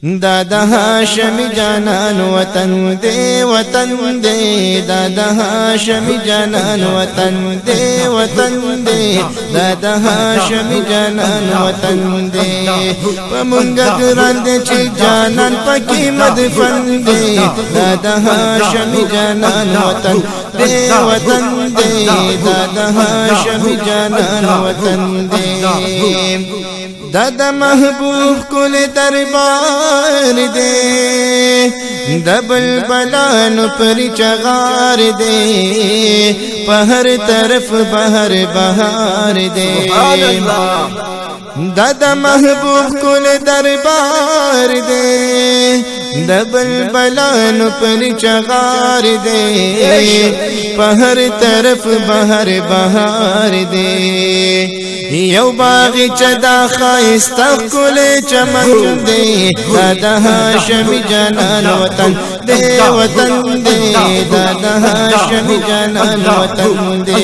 دا هاشمی جانان وطن دے وطن دے دا هاشمی جانان وطن دے وطن دے دا هاشمی جانان وطن دے پمونگا گران دے چی جانان پکی مدفن دے دا هاشمی جانان وطن دے وطن دے دا هاشمی جانان وطن دے دادا محبوب کل دربار دے دبل بلان پر چغار دے پہر طرف بہر بہار دے دادا محبوب کل دربار دے دبل بلان پر چغار دے پہر طرف بہر بہار دے یو باغی چدا خائستا کل چمن دے دا هاشمی جانان وطن دے وطن دے دا هاشمی جانان وطن دے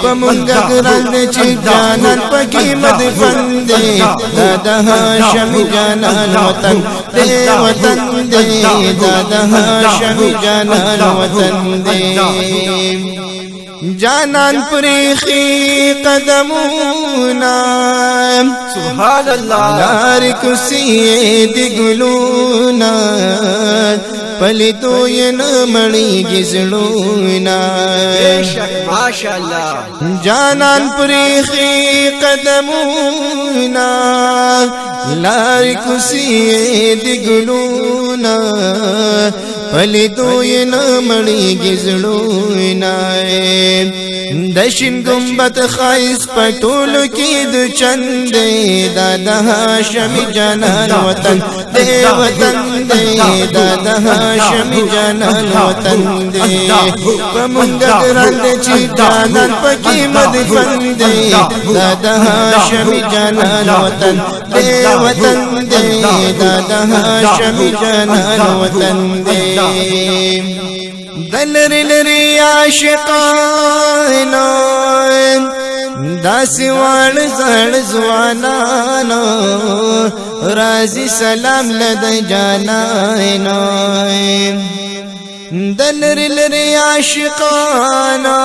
پمونگا گران دے چی جانان پکی مدفن دے دا هاشمی جانان وطن دے وطن دے دا هاشمی جانان وطن دے جانان پریخی قدمونا سبحان اللہ لار کسی دی گلونا پلی تو یہ نمڑی گزلونا ماشاءاللہ جانان پریخی قدمونا لار کسی دی گلونا پلی تو یہ نمڑی گزلونا دشن گمبت خائص پٹول کی دو چندے دا هاشمی جانان وطن دے وطن دے دا هاشمی جانان وطن دے پمونگا گران دے چی جانان پکی مدفن دے دا هاشمی جانان وطن دے وطن دے دا هاشمی جانان وطن دے دلر لری عاشقانا داسی وان زړ زوانانا رازی سلام لد جانانا دلر لری عاشقانا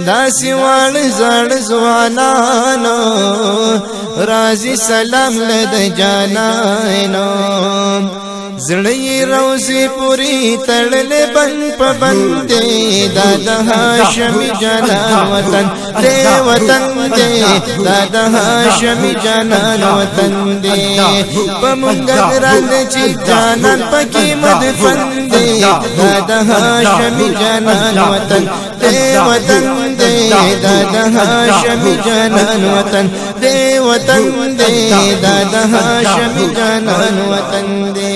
داسی وان زړ زوانانا رازی سلام لد جانانا زړی روزی پوری تړل بند پبند دے دا هاشمی جانان وطن دے وطن دے دا هاشمی جانان وطن دے پمونگا گران دے چی جانان پکی مدفن دے دا هاشمی جانان وطن دے وطن دے دا هاشمی جانان وطن دے وطن دے دا هاشمی جانان وطن دے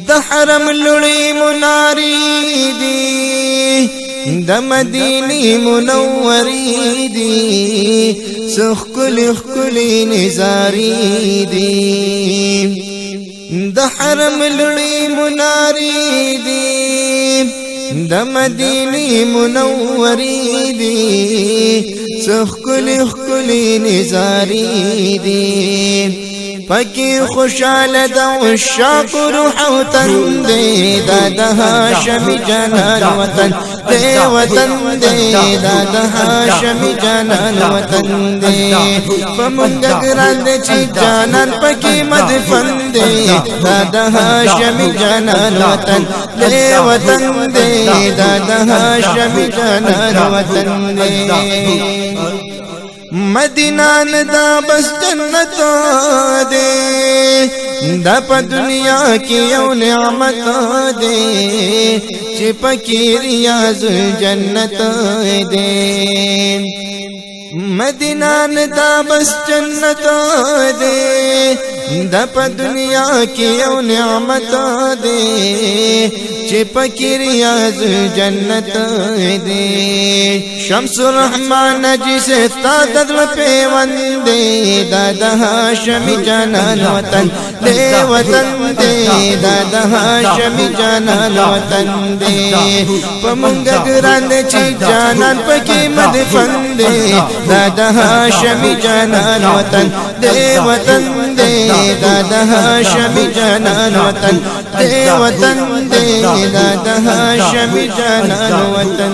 د حرم لړی مناری دی د مدینی منوری دی سخ کلی نزاری دی د حرم لړی مناری دی د مدینی منوری دی سخ کلی نزاری دی پکی خوشال دا شاق روح وطن دے دا هاشمی جانان وطن دے وطن دے دا هاشمی جانان وطن دے پمونگا گران دے چی جانان پکی مدفن دے دا هاشمی جانان وطن دے وطن دے دا هاشمی جانان وطن دے مدینان دا بس جنت دے دا پا دنیا کی یو نعمت دے چی پکی ریاض جنت دے مدینان دا بس جنت دے دا پا دنیا کی یو نعمت دے چی پکی ریاض جنت دے شمس الرحمن جسے تادل پیوند دے دا هاشمی جانان وطن دے وطن دے دا هاشمی جانان وطن دے پمونگا گران دے چی جانان پکی مدفن دے دا هاشمی جانان وطن دے وطن دے د هاشم جانان وطن دے وطن دے دا د هاشم جانان وطن